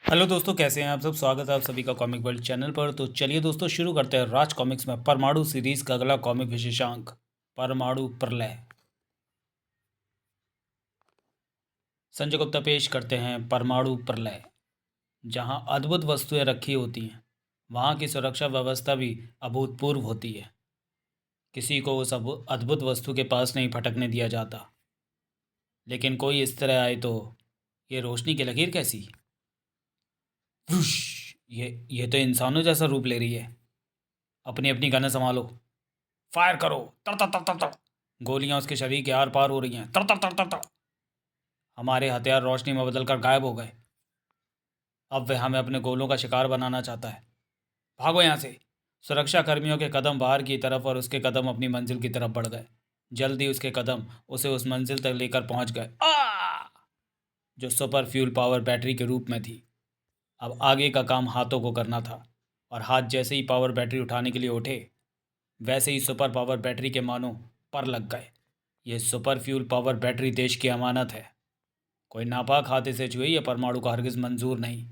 Hello दोस्तों, कैसे हैं आप सब। स्वागत है आप सभी का कॉमिक वर्ल्ड चैनल पर। तो चलिए दोस्तों, शुरू करते हैं राज कॉमिक्स में परमाणु सीरीज का अगला कॉमिक विशेषांक, परमाणु प्रलय। संजय गुप्ता पेश करते हैं परमाणु प्रलय। जहां अद्भुत वस्तुएं रखी होती हैं, वहां की सुरक्षा व्यवस्था भी अभूतपूर्व होती है। किसी को उस अद्भुत वस्तु के पास नहीं फटकने दिया जाता। लेकिन कोई इस तरह आए तो ये रोशनी की लकीर कैसी। वुश! ये तो इंसानों जैसा रूप ले रही है। अपनी अपनी गनें संभालो। फायर करो। तड़ तड़ तड़ तड़ तड़। गोलियां उसके शरीर के आर पार हो रही हैं। तड़ तड़ तड़ तड़ तड़। हमारे हथियार रोशनी में बदलकर गायब हो गए। अब वह हमें अपने गोलों का शिकार बनाना चाहता है। भागो यहाँ से। सुरक्षा कर्मियों के कदम बाहर की तरफ और उसके कदम अपनी मंजिल की तरफ बढ़ गए। जल्दी उसके कदम उसे उस मंजिल तक लेकर पहुंच गए, जो सुपर फ्यूल पावर बैटरी के रूप में थी। अब आगे का काम हाथों को करना था, और हाथ जैसे ही पावर बैटरी उठाने के लिए उठे, वैसे ही सुपर पावर बैटरी के मानो पर लग गए। ये सुपर फ्यूल पावर बैटरी देश की अमानत है। कोई नापाक हाथ इसे छुए, यह परमाणु का हरगिज मंजूर नहीं।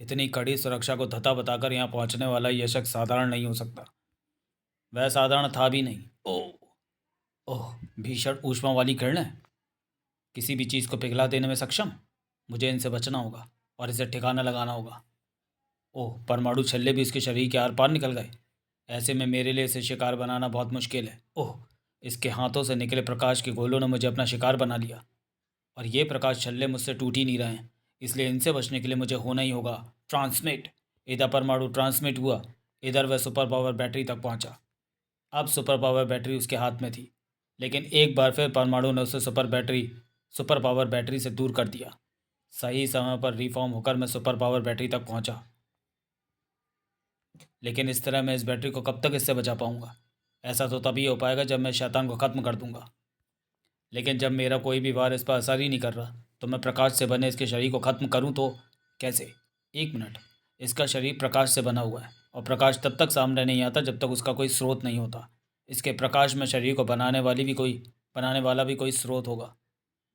इतनी कड़ी सुरक्षा को धता बताकर यहाँ पहुँचने वाला यह शख्स साधारण नहीं हो सकता। वह साधारण था भी नहीं। ओह ओह, भीषण ऊष्मा वाली किरणें, किसी भी चीज़ को पिघला देने में सक्षम। मुझे इनसे बचना होगा और इसे ठिकाना लगाना होगा। ओह, परमाणु छल्ले भी इसके शरीर के आर पार निकल गए। ऐसे में मेरे लिए इसे शिकार बनाना बहुत मुश्किल है। ओह, इसके हाथों से निकले प्रकाश के गोलों ने मुझे अपना शिकार बना लिया, और ये प्रकाश छल्ले मुझसे टूट ही नहीं रहे हैं। इसलिए इनसे बचने के लिए मुझे होना ही होगा ट्रांसमिट। इधर परमाणु ट्रांसमिट हुआ, इधर वह सुपर पावर बैटरी तक पहुंचा। अब सुपर पावर बैटरी उसके हाथ में थी, लेकिन एक बार फिर परमाणु ने उसे सुपर पावर बैटरी से दूर कर दिया। सही समय पर रिफॉर्म होकर मैं सुपर पावर बैटरी तक पहुंचा। लेकिन इस तरह मैं इस बैटरी को कब तक इससे बचा पाऊंगा। ऐसा तो तभी हो पाएगा जब मैं शैतान को ख़त्म कर दूंगा। लेकिन जब मेरा कोई भी वार इस पर असर ही नहीं कर रहा, तो मैं प्रकाश से बने इसके शरीर को ख़त्म करूं तो कैसे। एक मिनट। इसका शरीर प्रकाश से बना हुआ है, और प्रकाश तब तक सामने नहीं आता जब तक उसका कोई स्रोत नहीं होता। इसके प्रकाश में शरीर को बनाने वाला भी कोई स्रोत होगा।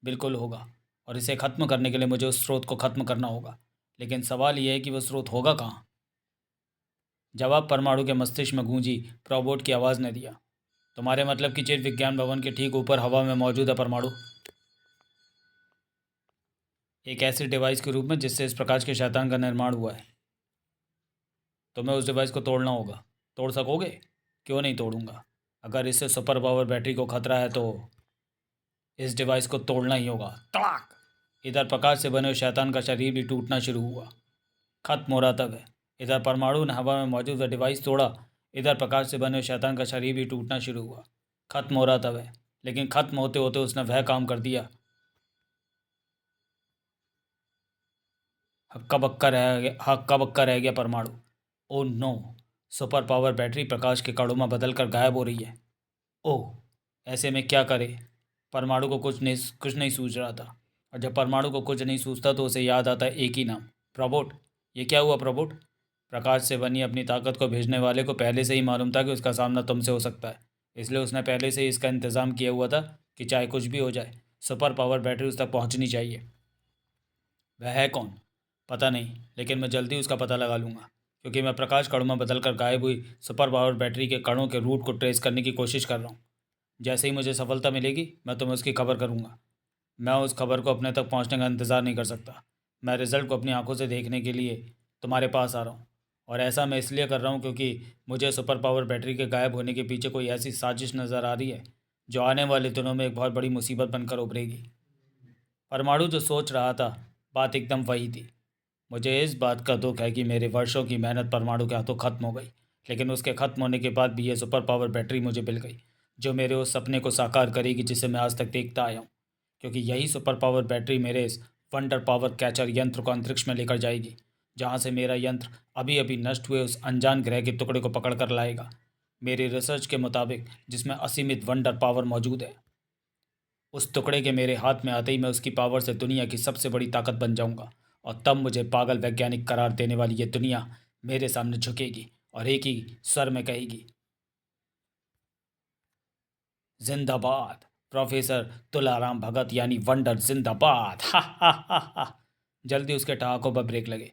बिल्कुल होगा। और इसे ख़त्म करने के लिए मुझे उस स्रोत को ख़त्म करना होगा। लेकिन सवाल यह है कि वह स्रोत होगा कहाँ। जवाब परमाणु के मस्तिष्क में गूंजी प्रोबोट की आवाज़ ने दिया। तुम्हारे मतलब कि चिर विज्ञान भवन के ठीक ऊपर हवा में मौजूद है परमाणु, एक ऐसे डिवाइस के रूप में जिससे इस प्रकाश के शैतान का निर्माण हुआ है। तुम्हें उस डिवाइस को तोड़ना होगा। तोड़ सकोगे? क्यों नहीं तोड़ूंगा। अगर इससे सुपर पावर बैटरी को खतरा है तो इस डिवाइस को तोड़ना ही होगा। तड़ाक! इधर प्रकाश से बने हुए शैतान का शरीर भी टूटना शुरू हुआ। खत्म हो रहा था वह। इधर परमाणु ने हवा में मौजूद वह डिवाइस तोड़ा। इधर प्रकाश से बने हुए शैतान का शरीर भी टूटना शुरू हुआ। खत्म हो रहा था वह, लेकिन खत्म होते होते उसने वह काम कर दिया। हक्का बक्का रह गया परमाणु। Oh no! Super power battery प्रकाश के कणों में बदल कर गायब हो रही है। ओह! ऐसे में क्या करे। परमाणु को कुछ नहीं सूझ रहा था। और जब परमाणु को कुछ नहीं सूझता तो उसे याद आता है एक ही नाम, प्रोबोट। ये क्या हुआ प्रोबोट? प्रकाश से बनी अपनी ताकत को भेजने वाले को पहले से ही मालूम था कि उसका सामना तुमसे हो सकता है। इसलिए उसने पहले से ही इसका इंतज़ाम किया हुआ था कि चाहे कुछ भी हो जाए, सुपर पावर बैटरी उस तक पहुंचनी चाहिए। वह है कौन? पता नहीं, लेकिन मैं जल्दी उसका पता लगा लूँगा, क्योंकि मैं प्रकाश कणों में बदल कर गायब हुई सुपर पावर बैटरी के कणों के रूट को ट्रेस करने की कोशिश कर रहा हूँ। जैसे ही मुझे सफलता मिलेगी, मैं तुम्हें उसकी खबर करूँगा। मैं उस खबर को अपने तक पहुँचने का इंतज़ार नहीं कर सकता। मैं रिज़ल्ट को अपनी आंखों से देखने के लिए तुम्हारे पास आ रहा हूँ। और ऐसा मैं इसलिए कर रहा हूँ क्योंकि मुझे सुपर पावर बैटरी के गायब होने के पीछे कोई ऐसी साजिश नज़र आ रही है जो आने वाले दिनों में एक बहुत बड़ी मुसीबत बनकर उभरेगी। परमाणु जो सोच रहा था, बात एकदम वही थी। मुझे इस बात का दुख है कि मेरे वर्षों की मेहनत परमाणु के हाथों खत्म हो गई। लेकिन उसके खत्म होने के बाद भी ये सुपर पावर बैटरी मुझे मिल गई, जो मेरे उस सपने को साकार करेगी जिसे मैं आज तक देखता आया हूँ। क्योंकि यही सुपर पावर बैटरी मेरे इस वंडर पावर कैचर यंत्र को अंतरिक्ष में लेकर जाएगी, जहाँ से मेरा यंत्र अभी अभी नष्ट हुए उस अनजान ग्रह के टुकड़े को पकड़ कर लाएगा। मेरी रिसर्च के मुताबिक जिसमें असीमित वंडर पावर मौजूद है। उस टुकड़े के मेरे हाथ में आते ही मैं उसकी पावर से दुनिया की सबसे बड़ी ताकत बन जाऊंगा, और तब मुझे पागल वैज्ञानिक करार देने वाली ये दुनिया मेरे सामने झुकेगी और एक ही स्वर में कहेगी, जिंदाबाद प्रोफेसर तुलाराम भगत यानी वंडर जिंदाबाद। हा हा हा हा। जल्दी उसके ठहाकों पर ब्रेक लगे।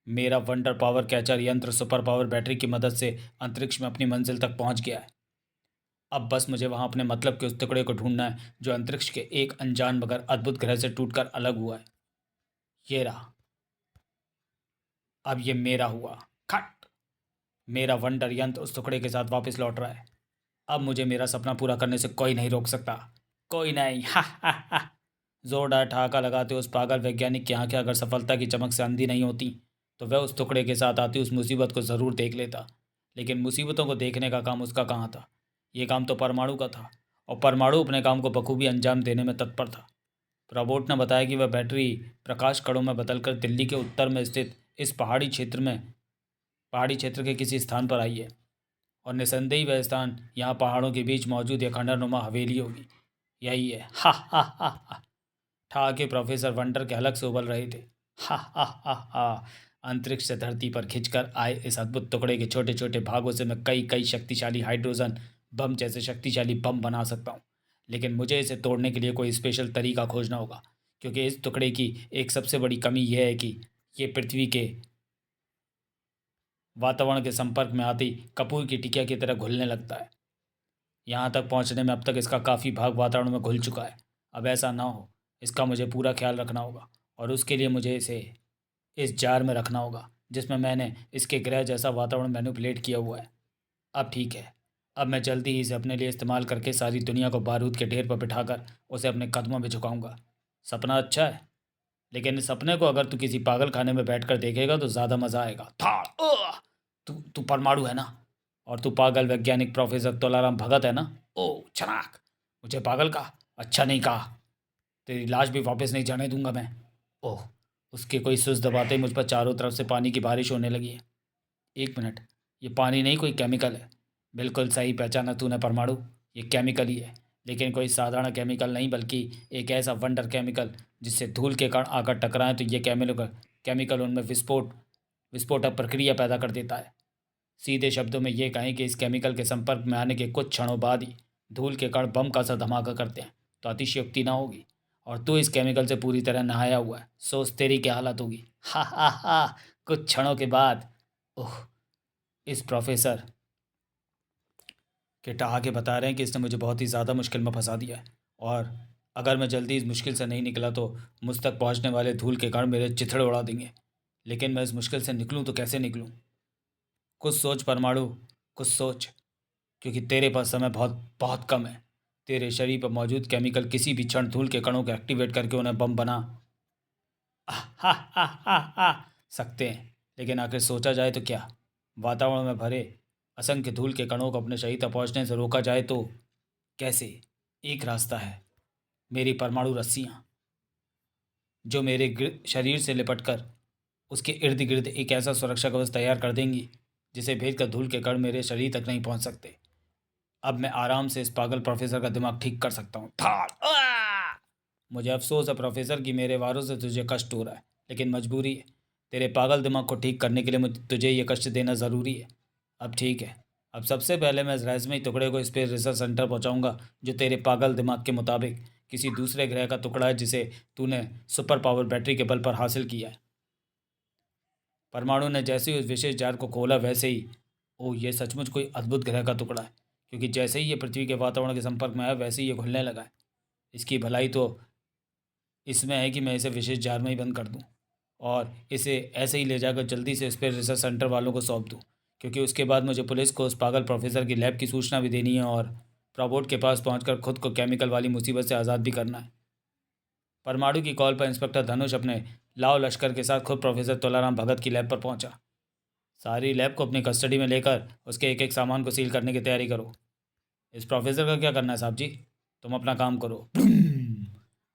मेरा वंडर पावर कैचर यंत्र सुपर पावर बैटरी की मदद से अंतरिक्ष में अपनी मंजिल तक पहुंच गया है। अब बस मुझे वहां अपने मतलब के उस टुकड़े को ढूंढना है जो अंतरिक्ष के एक अनजान मगर अद्भुत ग्रह से टूटकर अलग हुआ है। ये रहा। अब ये मेरा हुआ। खट। मेरा वंडर यंत्र उस टुकड़े के साथ वापस लौट रहा है। अब मुझे मेरा सपना पूरा करने से कोई नहीं रोक सकता। कोई नहीं। हा हा हा। जोरदार ठहाका लगाते उस पागल वैज्ञानिक की आंखें अगर सफलता की चमक से अंधी नहीं होती तो वह उस टुकड़े के साथ आती उस मुसीबत को ज़रूर देख लेता। लेकिन मुसीबतों को देखने का काम उसका कहाँ था। ये काम तो परमाणु का था और परमाणु अपने काम को बखूबी अंजाम देने में तत्पर था। रोबोट ने बताया कि वह बैटरी प्रकाश कणों में बदलकर दिल्ली के उत्तर में स्थित इस पहाड़ी क्षेत्र के किसी स्थान पर आई है और निसंदेही वह स्थान यहाँ पहाड़ों के बीच मौजूद एक खंडरनुमा हवेली होगी। यही है। हा हा हा हा। ठहाके प्रोफेसर वंडर के हलक से उबल रहे थे। हा हा हा हा। अंतरिक्ष से धरती पर खिंचकर आए इस अद्भुत टुकड़े के छोटे छोटे भागों से मैं कई कई शक्तिशाली हाइड्रोजन बम जैसे शक्तिशाली बम बना सकता हूँ। लेकिन मुझे इसे तोड़ने के लिए कोई स्पेशल तरीका खोजना होगा क्योंकि इस टुकड़े की एक सबसे बड़ी कमी यह है कि ये पृथ्वी के वातावरण के संपर्क में आती कपूर की टिकिया की तरह घुलने लगता है। यहाँ तक पहुँचने में अब तक इसका काफ़ी भाग वातावरण में घुल चुका है। अब ऐसा ना हो, इसका मुझे पूरा ख्याल रखना होगा और उसके लिए मुझे इसे इस जार में रखना होगा जिसमें मैंने इसके ग्रह जैसा वातावरण मैनिपुलेट किया हुआ है। अब ठीक है। अब मैं जल्दी ही इसे अपने लिए इस्तेमाल करके सारी दुनिया को बारूद के ढेर पर बिठाकर उसे अपने कदमों में झुकाऊंगा। सपना अच्छा है, लेकिन इस सपने को अगर तू किसी पागल खाने में बैठकर देखेगा तो ज़्यादा मज़ा आएगा। थाड़। तू तू परमाणु है ना, और तू पागल वैज्ञानिक प्रोफेसर तोलाराम भगत है ना। ओ छनाक। मुझे पागल कहा, अच्छा नहीं कहा। तेरी लाश भी वापस नहीं जाने दूंगा मैं। ओह। उसके कोई सुस दबाते ही मुझ पर चारों तरफ से पानी की बारिश होने लगी है। एक मिनट, ये पानी नहीं कोई केमिकल है। बिल्कुल सही पहचाना तूने परमाणु, ये केमिकल ही है। लेकिन कोई साधारण केमिकल नहीं बल्कि एक ऐसा वंडर केमिकल जिससे धूल के कण आकर टकराएं तो ये केमिकल उनमें विस्फोटक प्रक्रिया पैदा कर देता है। सीधे शब्दों में ये कहें कि इस केमिकल के संपर्क में आने के कुछ क्षणों बाद ही धूल के कण बम का सा धमाका करते हैं तो अतिशयोक्ति ना होगी। और तू इस केमिकल से पूरी तरह नहाया हुआ है, सोच तेरी क्या हालत होगी। हा हा हा। कुछ क्षणों के बाद। ओह। इस प्रोफेसर के ठहाके बता रहे हैं कि इसने मुझे बहुत ही ज़्यादा मुश्किल में फंसा दिया है और अगर मैं जल्दी इस मुश्किल से नहीं निकला तो मुझ तक पहुंचने वाले धूल के कण मेरे चिथड़े उड़ा देंगे। लेकिन मैं इस मुश्किल से निकलूं तो कैसे निकलूं। कुछ सोच परमाणु, कुछ सोच, क्योंकि तेरे पास समय बहुत बहुत कम है। तेरे शरीर पर मौजूद केमिकल किसी भी क्षण धूल के कणों को एक्टिवेट करके उन्हें बम बना हा हा हा हा सकते हैं। लेकिन आखिर सोचा जाए तो क्या, वातावरण में भरे असंख्य धूल के कणों को अपने शरीर तक पहुंचने से रोका जाए तो कैसे। एक रास्ता है, मेरी परमाणु रस्सियाँ जो मेरे शरीर से लिपटकर उसके इर्द गिर्द एक ऐसा सुरक्षा कवच तैयार कर देंगी जिसे भेद कर धूल के कण मेरे शरीर तक नहीं पहुंच सकते। अब मैं आराम से इस पागल प्रोफेसर का दिमाग ठीक कर सकता हूँ। थाड़। मुझे अफसोस है प्रोफेसर कि मेरे वारों से तुझे कष्ट हो रहा है, लेकिन मजबूरी है। तेरे पागल दिमाग को ठीक करने के लिए मुझे तुझे ये कष्ट देना ज़रूरी है। अब ठीक है। अब सबसे पहले मैं इस रहस्यमयी टुकड़े को स्पेस रिसर्च सेंटर पहुंचाऊंगा जो तेरे पागल दिमाग के मुताबिक किसी दूसरे ग्रह का टुकड़ा है जिसे तूने सुपर पावर बैटरी के बल पर हासिल किया है। परमाणु ने जैसे ही उस विशेष जार को खोला वैसे ही, ओह ये सचमुच कोई अद्भुत ग्रह का टुकड़ा है, क्योंकि जैसे ही ये पृथ्वी के वातावरण के संपर्क में आया वैसे ही ये घुलने लगा है। इसकी भलाई तो इसमें है कि मैं इसे विशेष जार में ही बंद कर दूं और इसे ऐसे ही ले जाकर जल्दी से स्पेस रिसर्च सेंटर वालों को सौंप दूं, क्योंकि उसके बाद मुझे पुलिस को उस पागल प्रोफेसर की लैब की सूचना भी देनी है और रोबोट के पास पहुंचकर खुद को केमिकल वाली मुसीबत से आज़ाद भी करना है। परमाणु की कॉल पर इंस्पेक्टर धनुष अपने लाव लश्कर के साथ खुद प्रोफेसर तोलाराम भगत की लैब पर पहुंचा। सारी लैब को अपनी कस्टडी में लेकर उसके एक एक सामान को सील करने की तैयारी करो। इस प्रोफेसर का क्या करना है साहब जी, तुम अपना काम करो।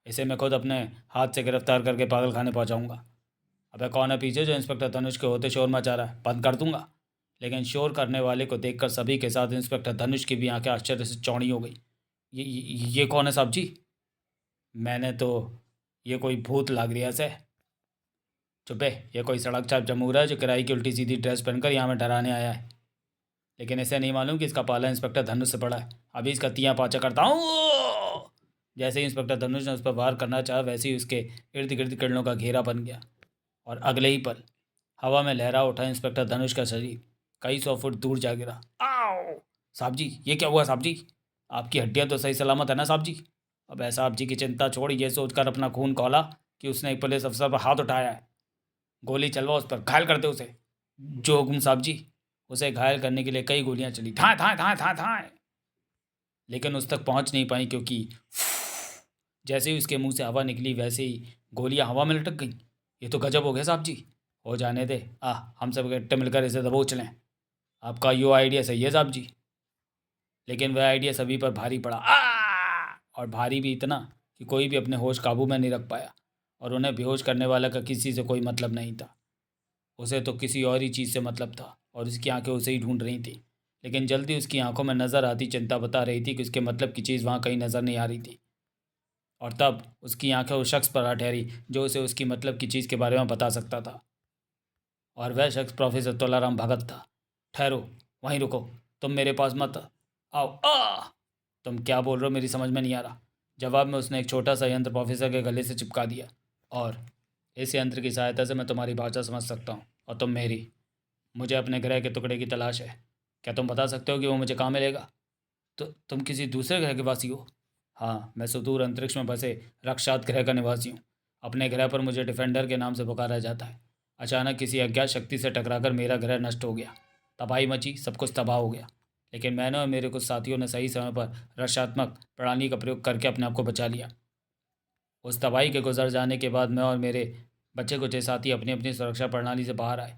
इसे मैं खुद अपने हाथ से गिरफ्तार करके पागल खाने पहुँचाऊँगा। अबे कौन है पीछे जो इंस्पेक्टर धनुष के होते शोर मचा रहा है, बंद कर दूंगा। लेकिन शोर करने वाले को देखकर सभी के साथ इंस्पेक्टर धनुष की भी आंखें आश्चर्य से चौड़ी हो गई। ये कौन है साहब जी। मैंने तो ये कोई भूत लाग रिया से। चुपे, ये कोई सड़क छाप जमूरा है जो किराए की उल्टी सीधी ड्रेस पहनकर यहाँ में डराने आया है। लेकिन इसे नहीं मालूम कि इसका पाला इंस्पेक्टर धनुष से पड़ा है। अभी इसका तियाँ पाचा करता हूँ। जैसे ही इंस्पेक्टर धनुष ने उस पर वार करना चाहा वैसे ही उसके इर्द गिर्द किरणों का घेरा बन गया। और अगले ही पल हवा में लहरा उठा इंस्पेक्टर धनुष का शरीर कई 100 फुट दूर जा गिरा। आओ! साहब जी, ये क्या हुआ साहब जी? आपकी हड्डियां तो सही सलामत है ना साहब जी? अब साहब जी की चिंता छोड़ ये सोचकर अपना खून खौला कि उसने एक पुलिस अफसर पर हाथ उठाया है। गोली चलवा उस पर, घायल कर दे उसे। जो हुकुम साहब जी। उसे घायल करने के लिए कई गोलियां चली, धाए धाए धाए धाए धाए, लेकिन उस तक पहुंच नहीं पाई क्योंकि जैसे ही उसके मुंह से हवा निकली वैसे ही गोलियां हवा में लटक गईं। ये तो गजब हो गया साहब जी। हो जाने दे, हम सब इकट्ठे मिलकर इसे दबोच लें। आपका यो आइडिया सही है साहब जी, लेकिन वह आइडिया सभी पर भारी पड़ा। और भारी भी इतना कि कोई भी अपने होश काबू में नहीं रख पाया, और उन्हें बेहोश करने वाला का किसी से कोई मतलब नहीं था। उसे तो किसी और ही चीज़ से मतलब था और उसकी आंखें उसे ही ढूंढ रही थी। लेकिन जल्दी उसकी आंखों में नज़र आती चिंता बता रही थी कि उसके मतलब की चीज़ वहाँ कहीं नज़र नहीं आ रही थी। और तब उसकी आंखें उस शख्स पर आ ठहरी जो उसे उसकी मतलब की चीज़ के बारे में बता सकता था, और वह शख्स प्रोफेसर तोलाराम भगत था। ठहरो, वहीं रुको, तुम मेरे पास मत आओ। तुम क्या बोल रहे हो, मेरी समझ में नहीं आ रहा। जवाब में उसने एक छोटा सा यंत्र प्रोफेसर के गले से चिपका दिया, और इस यंत्र की सहायता से मैं तुम्हारी भाषा समझ सकता हूँ और तुम मेरी। मुझे अपने ग्रह के टुकड़े की तलाश है। क्या तुम बता सकते हो कि वो मुझे कहाँ मिलेगा? तो तुम किसी दूसरे ग्रह के वासी हो? हाँ, मैं सुदूर अंतरिक्ष में बसे रक्षात ग्रह का निवासी हूँ। अपने ग्रह पर मुझे डिफेंडर के नाम से पुकारा जाता है। अचानक किसी अज्ञात शक्ति से टकराकर मेरा ग्रह नष्ट हो गया। तबाही मची, सब कुछ तबाह हो गया। लेकिन मैंने और मेरे कुछ साथियों ने सही समय पर रक्षात्मक प्रणाली का प्रयोग करके अपने आप को बचा लिया। उस तबाही के गुजर जाने के बाद मैं और मेरे बच्चे कुछ साथी अपनी अपनी सुरक्षा प्रणाली से बाहर आए,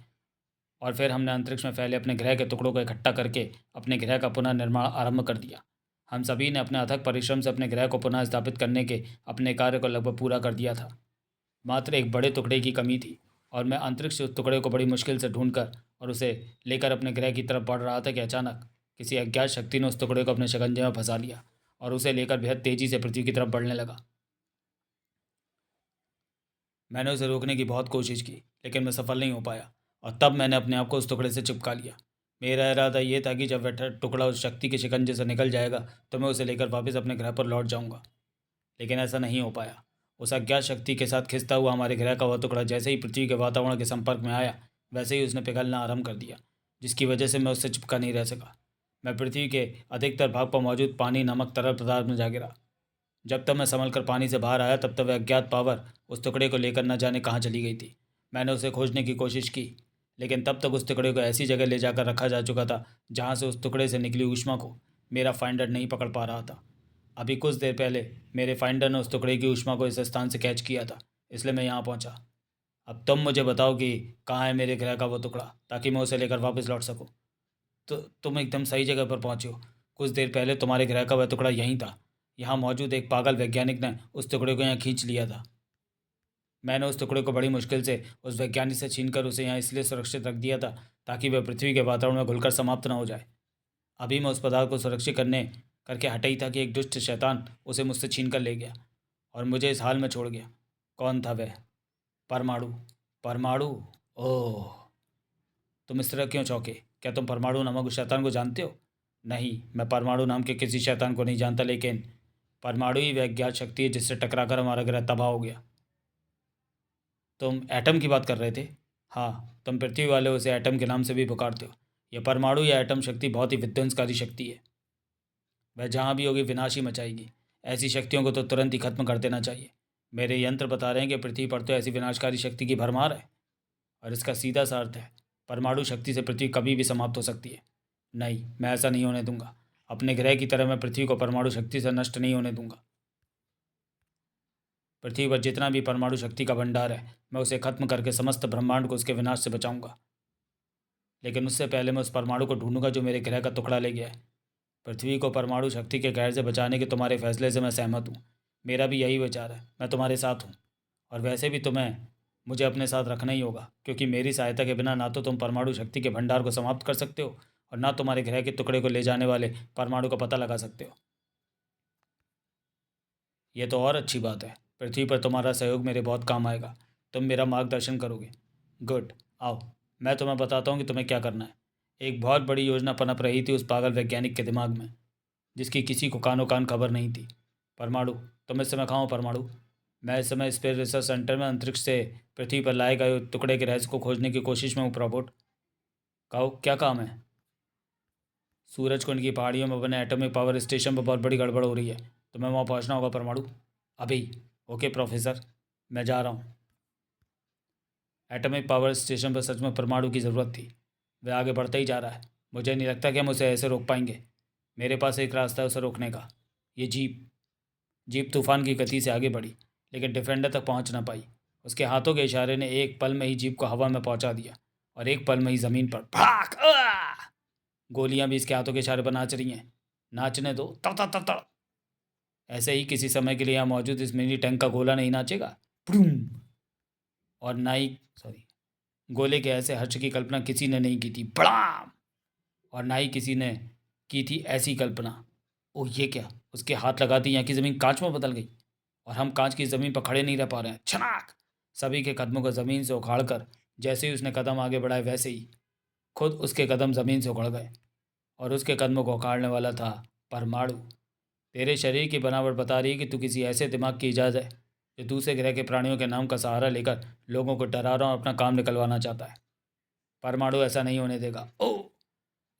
और फिर हमने अंतरिक्ष में फैले अपने ग्रह के टुकड़ों को इकट्ठा करके अपने ग्रह का पुनर्निर्माण आरंभ कर दिया। हम सभी ने अपने अथक परिश्रम से अपने ग्रह को पुनः स्थापित करने के अपने कार्य को लगभग पूरा कर दिया था। मात्र एक बड़े टुकड़े की कमी थी, और मैं अंतरिक्ष से उस टुकड़े को बड़ी मुश्किल से ढूंढकर और उसे लेकर अपने ग्रह की तरफ बढ़ रहा था कि अचानक किसी अज्ञात शक्ति ने उस टुकड़े को अपने शिकंजे में फंसा लिया और उसे लेकर बेहद तेजी से पृथ्वी की तरफ बढ़ने लगा। मैंने उसे रोकने की बहुत कोशिश की, लेकिन मैं सफल नहीं हो पाया, और तब मैंने अपने आप को उस टुकड़े से चिपका लिया। मेरा इरादा ये था कि जब वह टुकड़ा उस शक्ति के शिकंजे से निकल जाएगा तो मैं उसे लेकर वापस अपने ग्रह पर लौट जाऊंगा, लेकिन ऐसा नहीं हो पाया। उस अज्ञात शक्ति के साथ खिंचता हुआ हमारे ग्रह का वह टुकड़ा जैसे ही पृथ्वी के वातावरण के संपर्क में आया, वैसे ही उसने पिघलना आरंभ कर दिया, जिसकी वजह से मैं उससे चिपका नहीं रह सका। मैं पृथ्वी के अधिकतर भाग पर मौजूद पानी नामक तरल पदार्थ में जा गिरा। जब तक मैं संभल कर पानी से बाहर आया तब तक वह अज्ञात पावर उस टुकड़े को लेकर न जाने कहाँ चली गई थी। मैंने उसे खोजने की कोशिश की, लेकिन तब तक उस टुकड़े को ऐसी जगह ले जाकर रखा जा चुका था जहाँ से उस टुकड़े से निकली ऊष्मा को मेरा फाइंडर नहीं पकड़ पा रहा था। अभी कुछ देर पहले मेरे फाइंडर ने उस टुकड़े की ऊष्मा को इस स्थान से कैच किया था, इसलिए मैं यहाँ पहुँचा। अब तुम मुझे बताओ कि कहाँ है मेरे ग्रह का वो टुकड़ा, ताकि मैं उसे लेकर वापस लौट सकूँ। तो तुम एकदम सही जगह पर पहुँचे हो। कुछ देर पहले तुम्हारे ग्रह का वह टुकड़ा यहीं था। यहाँ मौजूद एक पागल वैज्ञानिक ने उस टुकड़े को यहाँ खींच लिया था। मैंने उस टुकड़े को बड़ी मुश्किल से उस वैज्ञानिक से छीनकर उसे यहाँ इसलिए सुरक्षित रख दिया था ताकि वह पृथ्वी के वातावरण में घुलकर समाप्त न हो जाए। अभी मैं उस पदार्थ को सुरक्षित करने करके हटा ही था कि एक दुष्ट शैतान उसे मुझसे छीन कर ले गया और मुझे इस हाल में छोड़ गया। कौन था वह? परमाणु। परमाणु? ओह, तुम इस तरह क्यों चौंके? क्या तुम परमाणु नामक उस शैतान को जानते हो? नहीं, मैं परमाणु नाम के किसी शैतान को नहीं जानता, लेकिन परमाणु ही वह अज्ञात शक्ति है जिससे टकराकर हमारा ग्रह तबाह हो गया। तुम एटम की बात कर रहे थे? हाँ, तुम पृथ्वी वाले उसे एटम के नाम से भी पुकारते हो। यह परमाणु या एटम शक्ति बहुत ही विध्वंसकारी शक्ति है। वह जहाँ भी होगी विनाश ही मचाएगी। ऐसी शक्तियों को तो तुरंत ही खत्म कर देना चाहिए। मेरे यंत्र बता रहे हैं कि पृथ्वी पर तो ऐसी विनाशकारी शक्ति की भरमार है, और इसका सीधा सा अर्थ है परमाणु शक्ति से पृथ्वी कभी भी समाप्त हो सकती है। नहीं, मैं ऐसा नहीं होने दूंगा। अपने ग्रह की तरह मैं पृथ्वी को परमाणु शक्ति से नष्ट नहीं होने दूंगा। पृथ्वी पर जितना भी परमाणु शक्ति का भंडार है मैं उसे खत्म करके समस्त ब्रह्मांड को उसके विनाश से बचाऊंगा, लेकिन उससे पहले मैं उस परमाणु को ढूंढूंगा जो मेरे ग्रह का टुकड़ा ले गया है। पृथ्वी को परमाणु शक्ति के कहर से बचाने के तुम्हारे फैसले से मैं सहमत हूँ। मेरा भी यही विचार है, मैं तुम्हारे साथ हूँ। और वैसे भी तुम्हें मुझे अपने साथ रखना ही होगा, क्योंकि मेरी सहायता के बिना ना तो तुम परमाणु शक्ति के भंडार को समाप्त कर सकते हो और ना तुम्हारे ग्रह के टुकड़े को ले जाने वाले परमाणु का पता लगा सकते हो। यह तो और अच्छी बात है। पृथ्वी पर तुम्हारा सहयोग मेरे बहुत काम आएगा। तुम मेरा मार्गदर्शन करोगे। गुड, आओ, मैं तुम्हें बताता हूँ कि तुम्हें क्या करना है। एक बहुत बड़ी योजना पनप रही थी उस पागल वैज्ञानिक के दिमाग में, जिसकी किसी को कानो कान खबर नहीं थी। परमाणु, तुम इस समय कहाँ हो परमाणु? मैं इस समय स्पेस रिसर्च सेंटर में अंतरिक्ष से पृथ्वी पर लाए गए टुकड़े के रहस्य को खोजने की कोशिश में हूँ रोबोट। कहो क्या काम है? सूरजकुंड की पहाड़ियों में बने एटॉमिक पावर स्टेशन पर बहुत बड़ी गड़बड़ हो रही है, तो मैं वहाँ पहुँचना होगा परमाणु अभी। ओके प्रोफेसर, मैं जा रहा हूँ। एटॉमिक पावर स्टेशन पर सच में परमाणु की ज़रूरत थी। वह आगे बढ़ता ही जा रहा है। मुझे नहीं लगता कि हम उसे ऐसे रोक पाएंगे। मेरे पास एक रास्ता है उसे रोकने का। ये जीप जीप तूफान की गति से आगे बढ़ी, लेकिन डिफेंडर तक पहुंच ना पाई। उसके हाथों के इशारे ने एक पल में ही जीप को हवा में पहुंचा दिया और एक पल में ही ज़मीन पर भाग। गोलियां भी इसके हाथों के इशारे पर नाच रही हैं। नाचने दो, तड़ तड़ तड़ तड़। ऐसे ही किसी समय के लिए यहाँ मौजूद इस मिनी टैंक का गोला नहीं नाचेगा। पुडुम। और ना ही सॉरी गोले के ऐसे हर्ष की कल्पना किसी ने नहीं की थी। बड़ाम। और ना ही किसी ने की थी ऐसी कल्पना। ओह ये क्या! उसके हाथ लगाते यहाँ की ज़मीन कांच में बदल गई और हम कांच की ज़मीन पर खड़े नहीं रह पा रहे हैं। छनाक! सभी के कदमों को ज़मीन से उखाड़ कर जैसे ही उसने कदम आगे बढ़ाए वैसे ही खुद उसके कदम ज़मीन से उखड़ गए और उसके कदमों को उखाड़ने वाला था परमाणु। तेरे शरीर की बनावट बता रही है कि तू किसी ऐसे दिमाग की इजाज़त है जो दूसरे ग्रह के प्राणियों के नाम का सहारा लेकर लोगों को डरा रहा और अपना काम निकलवाना चाहता है। परमाणु ऐसा नहीं होने देगा। ओह!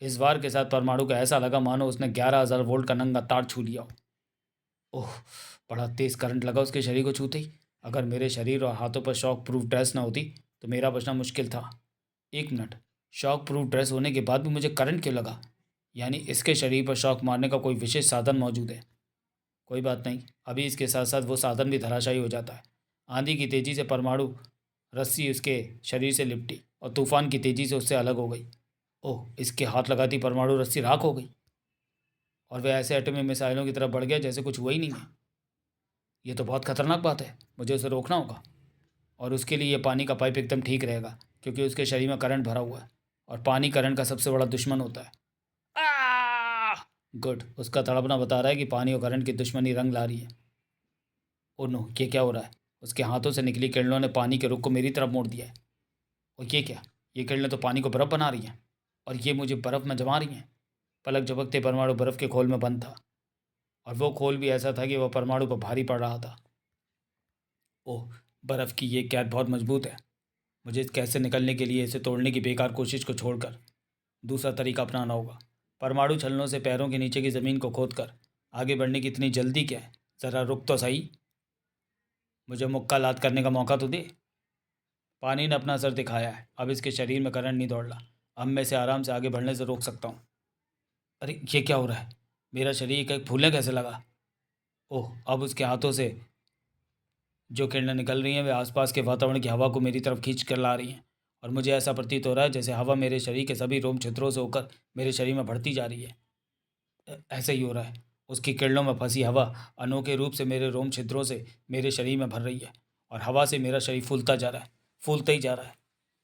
इस बार के साथ परमाणु को ऐसा लगा मानो उसने 11,000 वोल्ट का नंगा तार छू लिया हो। ओह! बड़ा तेज करंट लगा उसके शरीर को छूते ही। अगर मेरे शरीर और हाथों पर शॉक प्रूफ ड्रेस न होती तो मेरा बचना मुश्किल था। एक मिनट, शॉक प्रूफ ड्रेस होने के बाद भी मुझे करंट क्यों लगा? यानी इसके शरीर पर शॉक मारने का कोई विशेष साधन मौजूद है। कोई बात नहीं, अभी इसके साथ साथ वो साधन भी धराशायी हो जाता है। आंधी की तेज़ी से परमाणु रस्सी उसके शरीर से लिपटी और तूफान की तेज़ी से उससे अलग हो गई। ओह! इसके हाथ लगाती परमाणु रस्सी राख हो गई और वह ऐसे एटॉमिक मिसाइलों की तरफ बढ़ गया जैसे कुछ हुआ ही नहीं है। ये तो बहुत खतरनाक बात है। मुझे उसे रोकना होगा और उसके लिए ये पानी का पाइप एकदम ठीक रहेगा, क्योंकि उसके शरीर में करंट भरा हुआ है और पानी करंट का सबसे बड़ा दुश्मन होता है। गुड, उसका तड़पना बता रहा है कि पानी और करंट की दुश्मनी रंग ला रही है। ओ नो, ये क्या हो रहा है? उसके हाथों से निकली किरणों ने पानी के रुख को मेरी तरफ मोड़ दिया है। और ये क्या? ये किरणें तो पानी को बर्फ़ बना रही हैं और ये मुझे बर्फ़ में जमा रही हैं। पलक झपकते परमाणु बर्फ़ के खोल में बंद था और वो खोल भी ऐसा था कि वह परमाणु पर भारी पड़ रहा था। ओह! बर्फ़ की ये कैद बहुत मजबूत है। मुझे कैसे निकलने के लिए इसे तोड़ने की बेकार कोशिश को छोड़कर दूसरा तरीका अपनाना होगा। परमाणु छलनों से पैरों के नीचे की ज़मीन को खोदकर आगे बढ़ने की इतनी जल्दी क्या है? ज़रा रुक तो सही। मुझे मुक्का लात करने का मौका तो दे। पानी ने अपना असर दिखाया है। अब इसके शरीर में करंट नहीं दौड़ रहा। अब मैं इसे आराम से आगे बढ़ने से रोक सकता हूँ। अरे ये क्या हो रहा है? मेरा शरीर कहीं फूलने कैसे लगा? ओह! अब उसके हाथों से जो किरणें निकल रही हैं वे आसपास के वातावरण की हवा को मेरी तरफ खींच कर ला रही हैं और मुझे ऐसा प्रतीत हो रहा है जैसे हवा मेरे शरीर के सभी रोम छिद्रों से होकर मेरे शरीर में बढ़ती जा रही है। ऐसा ही हो रहा है। उसकी किरणों में फंसी हवा अनोखे रूप से मेरे रोम छिद्रों से मेरे शरीर में भर रही है और हवा से मेरा शरीर फूलता जा रहा है, फूलता ही जा रहा है।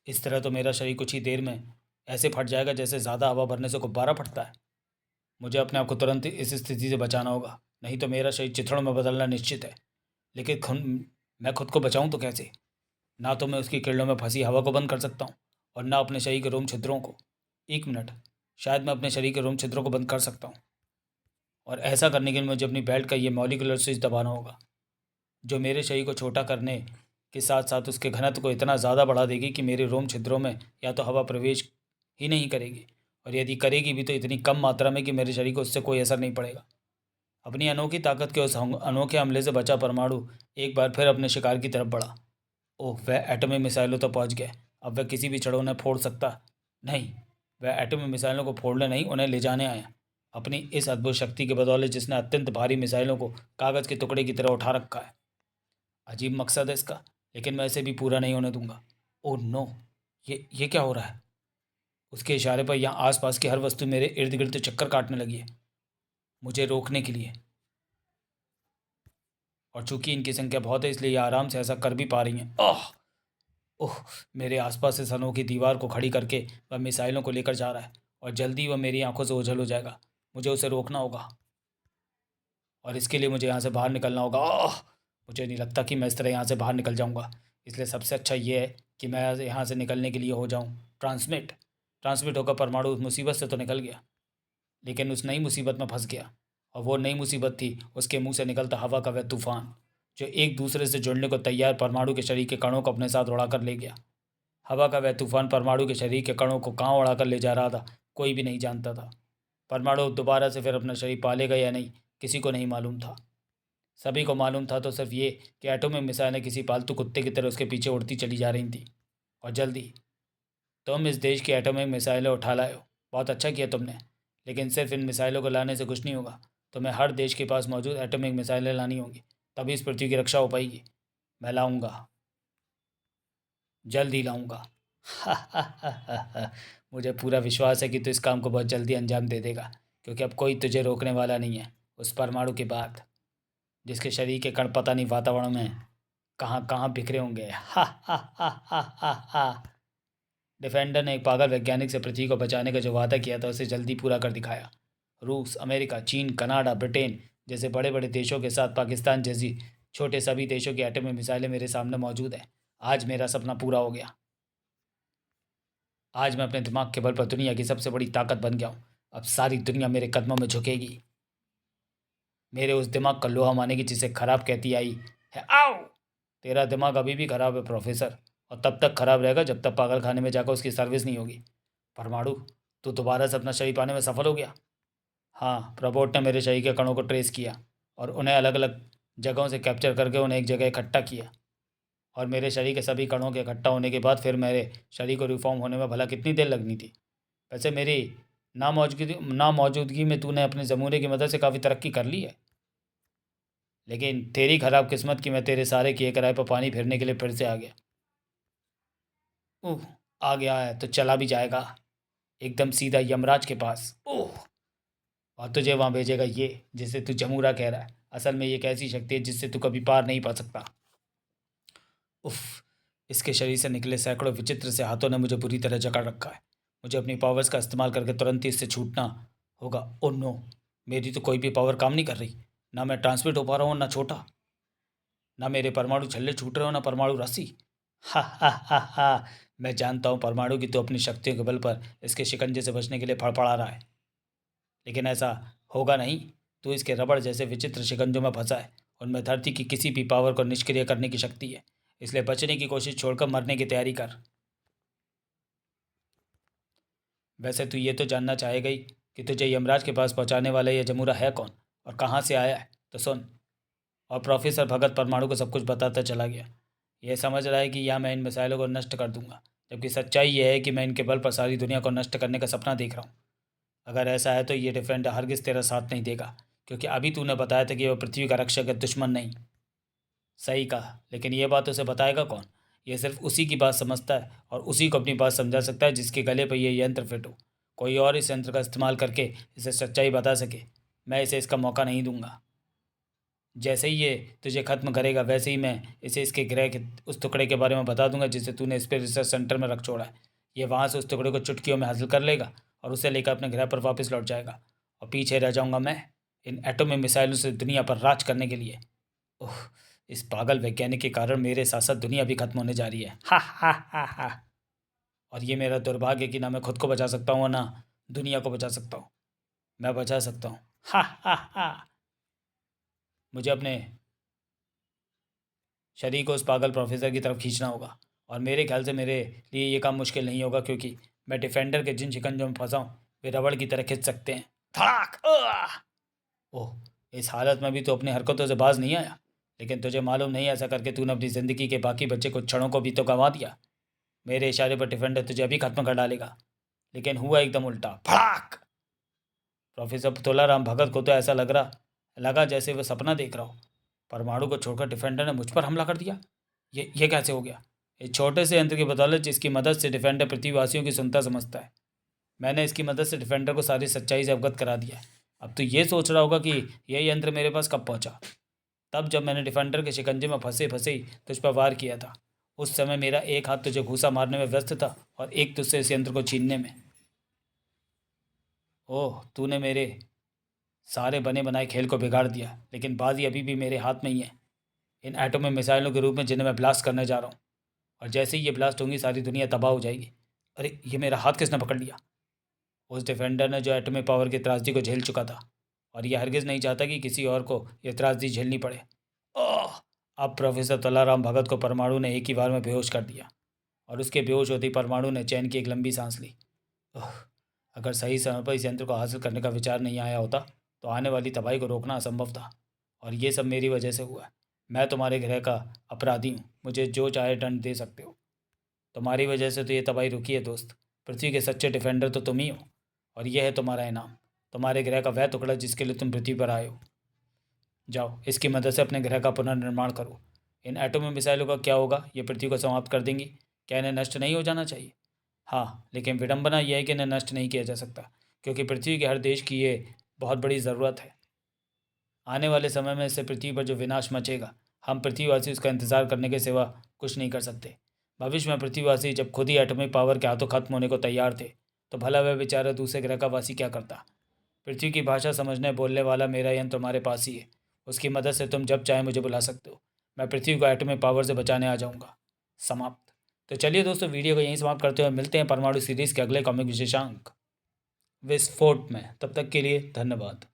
इस तरह तो मेरा शरीर कुछ ही देर में ऐसे फट जाएगा जैसे ज़्यादा हवा भरने से गुब्बारा फटता है। मुझे अपने आप को तुरंत इस स्थिति से बचाना होगा, नहीं तो मेरा शरीर चिथड़ों में बदलना निश्चित है। लेकिन मैं खुद को बचाऊं तो कैसे? ना तो मैं उसकी किरणों में फंसी हवा को बंद कर सकता हूँ और ना अपने शरीर के रोम छिद्रों को। एक मिनट, शायद मैं अपने शरीर के रोम छिद्रों को बंद कर सकता हूँ और ऐसा करने के लिए मुझे अपनी बेल्ट का ये मॉलिक्यूलर स्विच दबाना होगा जो मेरे शरीर को छोटा करने के साथ साथ उसके घनत्व को इतना ज़्यादा बढ़ा देगी कि मेरे रोम छिद्रों में या तो हवा प्रवेश ही नहीं करेगी और यदि करेगी भी तो इतनी कम मात्रा में कि मेरे शरीर को उससे कोई असर नहीं पड़ेगा। अपनी अनोखी ताकत के उस अनोखे हमले से बचा परमाणु एक बार फिर अपने शिकार की तरफ बढ़ा। ओह! वह एटॉमिक मिसाइलों तक पहुंच गया। अब वह किसी भी छड़ों ने फोड़ सकता नहीं। वह एटॉमिक मिसाइलों को फोड़ने नहीं, उन्हें ले जाने आया। अपनी इस अद्भुत शक्ति के बदौलत जिसने अत्यंत भारी मिसाइलों को कागज़ के टुकड़े की तरह उठा रखा है। अजीब मकसद है इसका, लेकिन मैं इसे भी पूरा नहीं होने दूंगा। Oh no! ये क्या हो रहा है? उसके इशारे पर यहाँ आसपास की हर वस्तु मेरे इर्द गिर्द चक्कर काटने लगी है मुझे रोकने के लिए। और चूंकि इनकी संख्या बहुत है इसलिए ये आराम से ऐसा कर भी पा रही हैं। ओह! ओह! मेरे आसपास इस अनोखी दीवार को खड़ी करके वह मिसाइलों को लेकर जा रहा है और जल्दी वह मेरी आंखों से ओझल हो जाएगा। मुझे उसे रोकना होगा और इसके लिए मुझे यहाँ से बाहर निकलना होगा। ओह! मुझे नहीं लगता कि मैं इस तरह यहाँ से बाहर निकल जाऊँगा। इसलिए सबसे अच्छा ये है कि मैं यहाँ से निकलने के लिए हो जाऊँ ट्रांसमिट। ट्रांसमिट होकर परमाणु उस मुसीबत से तो निकल गया, लेकिन उस नई मुसीबत में फंस गया और वो नई मुसीबत थी उसके मुंह से निकलता हवा का वह तूफान जो एक दूसरे से जुड़ने को तैयार परमाणु के शरीर के कणों को अपने साथ उड़ाकर ले गया। हवा का वह तूफान परमाणु के शरीर के कणों को कहाँ उड़ाकर ले जा रहा था, कोई भी नहीं जानता था। परमाणु दोबारा से फिर अपना शरीर पालेगा या नहीं, किसी को नहीं मालूम था। सभी को मालूम था तो सिर्फ ये कि एटॉमिक मिसाइलें किसी पालतू कुत्ते की तरह उसके पीछे उड़ती चली जा रही थी। और जल्दी। तुम इस देश की एटॉमिक मिसाइलें उठा लाए हो, बहुत अच्छा किया तुमने। लेकिन सिर्फ इन मिसाइलों को लाने से कुछ नहीं होगा। तुम्हें हर देश के पास मौजूद एटॉमिक मिसाइलें लानी होंगी, तभी इस पृथ्वी की रक्षा हो पाएगी। मैं लाऊंगा, जल्द ही लाऊंगा। मुझे पूरा विश्वास है कि तू इस काम को बहुत जल्दी अंजाम दे देगा, क्योंकि अब कोई तुझे रोकने वाला नहीं है। उस परमाणु के बाद जिसके शरीर के कण पता नहीं वातावरण में कहाँ कहाँ बिखरे होंगे। हा हा हा हा हा हा। डिफेंडर ने एक पागल वैज्ञानिक से पृथ्वी को बचाने का जो वादा किया था उसे जल्दी पूरा कर दिखाया। रूस, अमेरिका, चीन, कनाडा, ब्रिटेन जैसे बड़े बड़े देशों के साथ पाकिस्तान जैसी छोटे सभी देशों की एटॉमिक मिसाइलें मेरे सामने मौजूद हैं। आज मेरा सपना पूरा हो गया। आज मैं अपने दिमाग के बल पर दुनिया की सबसे बड़ी ताकत बन गया हूँ। अब सारी दुनिया मेरे कदमों में झुकेगी। मेरे उस दिमाग का लोहा मानेगी जिसे खराब कहती आई है। आओ! तेरा दिमाग अभी भी खराब है प्रोफेसर, और तब तक खराब रहेगा जब तक पागल खाने में जाकर उसकी सर्विस नहीं होगी। परमाणु, तू दोबारा से अपना शरीर पाने में सफल हो गया। हाँ, रोबोट ने मेरे शरीर के कणों को ट्रेस किया और उन्हें अलग अलग जगहों से कैप्चर करके उन्हें एक जगह इकट्ठा किया। और मेरे शरीर के सभी कणों के इकट्ठा होने के बाद फिर मेरे शरीर को रिफॉर्म होने में भला कितनी देर लगनी थी। वैसे मेरी नामौजूदगी में तूने अपने ज़मूरे की मदद से काफ़ी तरक्की कर ली है। लेकिन तेरी खराब किस्मत कि मैं तेरे सारे किए कराए पर पानी फेरने के लिए फिर से आ गया। ओह, आ गया है तो चला भी जाएगा, एकदम सीधा यमराज के पास। ओह, और तुझे वहाँ भेजेगा ये जिसे तू जमूरा कह रहा है। असल में ये एक ऐसी शक्ति है जिससे तू कभी पार नहीं पा सकता। उफ, इसके शरीर से निकले सैकड़ों विचित्र से हाथों ने मुझे बुरी तरह जकड़ रखा है। मुझे अपनी पावर्स का इस्तेमाल करके तुरंत ही इससे छूटना होगा। ओह नो, मेरी तो कोई भी पावर काम नहीं कर रही। ना मैं ट्रांसमिट हो पा रहा हूँ, ना छोटा, ना मेरे परमाणु छल्ले छूट रहे हो, ना परमाणु रस्सी। हा हा हा हा। मैं जानता हूँ परमाणु की तो अपनी शक्तियों के बल पर इसके शिकंजे से बचने के लिए फड़फड़ा रहा है, लेकिन ऐसा होगा नहीं। तो इसके रबड़ जैसे विचित्र शिकंजों में फंसा है। उनमें धरती की किसी भी पावर को निष्क्रिय करने की शक्ति है। इसलिए बचने की कोशिश छोड़कर मरने की तैयारी कर। वैसे तू ये तो जानना चाहेगा ही कि तुझे यमराज के पास पहुंचाने वाला यह जमूरा है कौन और कहाँ से आया है, तो सुन। और प्रोफेसर भगत परमाणु को सब कुछ बताता चला गया। यह समझ रहा है कि यह मैं इन मिसाइलों को नष्ट कर दूंगा, जबकि सच्चाई यह है कि मैं इनके बल पर सारी दुनिया को नष्ट करने का सपना देख रहा हूँ। अगर ऐसा है तो ये डिफेंडर हरगिज़ तेरा साथ नहीं देगा, क्योंकि अभी तूने बताया था कि वह पृथ्वी का रक्षक है, दुश्मन नहीं। सही कहा, लेकिन ये बात उसे बताएगा कौन? ये सिर्फ उसी की बात समझता है और उसी को अपनी बात समझा सकता है जिसके गले पर यह यंत्र फिट हो। कोई और इस यंत्र का इस्तेमाल करके इसे सच्चाई बता सके, मैं इसे इसका मौका नहीं दूंगा। जैसे ही ये तुझे ख़त्म करेगा वैसे ही मैं इसे इसके ग्रह के उस टुकड़े के बारे में बता दूंगा जिसे तूने स्पेस रिसर्च सेंटर में रख छोड़ा है। ये वहाँ से उस टुकड़े को चुटकियों में हासिल कर लेगा और उसे लेकर अपने ग्रह पर वापस लौट जाएगा, और पीछे रह जाऊंगा मैं इन एटॉमिक मिसाइलों से दुनिया पर राज करने के लिए। ओह, इस पागल वैज्ञानिक के कारण मेरे साथ साथ दुनिया भी खत्म होने जा रही है। हा हा हा हा। और ये मेरा दुर्भाग्य है कि ना मैं खुद को बचा सकता हूँ और ना दुनिया को बचा सकता हूँ। मैं बचा सकता हूँ। हा हा हा। मुझे अपने शरीर को उस पागल प्रोफेसर की तरफ खींचना होगा, और मेरे ख्याल से मेरे लिए ये काम मुश्किल नहीं होगा, क्योंकि मैं डिफेंडर के जिन शिकंजों में फंसा हूँ वे रबड़ की तरह खिंच सकते हैं। धड़ाक! ओह, इस हालत में भी तो अपनी हरकतों से बाज नहीं आया। लेकिन तुझे मालूम नहीं, ऐसा करके तूने अपनी ज़िंदगी के बाकी बचे कुछ क्षणों को भी तो गंवा दिया। मेरे इशारे पर डिफेंडर तुझे अभी खत्म कर डालेगा, लेकिन हुआ एकदम उल्टा। भड़ाक! प्रोफेसर तोलाराम भगत को तो ऐसा लगा जैसे वह सपना देख रहा हो। परमाणु को छोड़कर डिफेंडर ने मुझ पर हमला कर दिया। ये कैसे हो गया? इस छोटे से यंत्र की बदौलत जिसकी मदद से डिफेंडर पृथ्वीवासियों की सुनता समझता है। मैंने इसकी मदद से डिफेंडर को सारी सच्चाई से अवगत करा दिया। अब तो ये सोच रहा होगा कि यह यंत्र मेरे पास कब पहुंचा। तब जब मैंने डिफेंडर के शिकंजे में फंसे फंसे ही तुझ पर वार किया था। उस समय मेरा एक हाथ तुझे घूसा मारने में व्यस्त था और एक तुझसे इस यंत्र को छीनने में। ओह, तूने मेरे सारे बने बनाए खेल को बिगाड़ दिया, लेकिन बाजी अभी भी मेरे हाथ में ही है, इन एटॉमिक मिसाइलों के रूप में जिन्हें मैं ब्लास्ट करने जा रहा हूँ। और जैसे ही ये ब्लास्ट होंगी सारी दुनिया तबाह हो जाएगी। अरे, ये मेरा हाथ किसने पकड़ लिया? उस डिफेंडर ने जो एटॉमिक पावर की त्रासदी को झेल चुका था, और यह हरगिज़ नहीं चाहता कि किसी और को यह त्रासदी झेलनी पड़े। ओह, अब प्रोफेसर तलाराम भगत को परमाणु ने एक ही बार में बेहोश कर दिया और उसके बेहोश होते ही परमाणु ने चैन की एक लंबी सांस ली। उह, अगर सही समय पर इस यंत्र को हासिल करने का विचार नहीं आया होता तो आने वाली तबाही को रोकना असंभव था। और ये सब मेरी वजह से हुआ है। मैं तुम्हारे ग्रह का अपराधी हूँ, मुझे जो चाहे दंड दे सकते हो। तुम्हारी वजह से तो ये तबाही रुकी है दोस्त। पृथ्वी के सच्चे डिफेंडर तो तुम ही हो। और यह है तुम्हारा इनाम, तुम्हारे ग्रह का वह टुकड़ा जिसके लिए तुम पृथ्वी पर आए हो। जाओ, इसकी मदद से अपने ग्रह का पुनर्निर्माण करो। इन एटॉमिक मिसाइलों का क्या होगा? ये पृथ्वी को समाप्त कर देंगी। क्या इन्हें नष्ट नहीं हो जाना चाहिए? हाँ, लेकिन विडंबना यह है कि इन्हें नष्ट नहीं किया जा सकता, क्योंकि पृथ्वी के हर देश की ये बहुत बड़ी ज़रूरत है। आने वाले समय में इससे पृथ्वी पर जो विनाश मचेगा, हम पृथ्वीवासी उसका इंतजार करने के सिवा कुछ नहीं कर सकते। भविष्य में पृथ्वीवासी जब खुद ही एटॉमिक पावर के हाथों खत्म होने को तैयार थे, तो भला वह बेचारा दूसरे ग्रह का वासी क्या करता? पृथ्वी की भाषा समझने बोलने वाला मेरा यंत्र तुम्हारे पास ही है। उसकी मदद से तुम जब चाहे मुझे बुला सकते हो। मैं पृथ्वी को एटॉमिक पावर से बचाने आ जाऊंगा। समाप्त। तो चलिए दोस्तों, वीडियो को यहीं समाप्त करते हुए मिलते हैं परमाणु सीरीज़ के अगले कॉमिक विशेषांक विस्फोट में। तब तक के लिए धन्यवाद।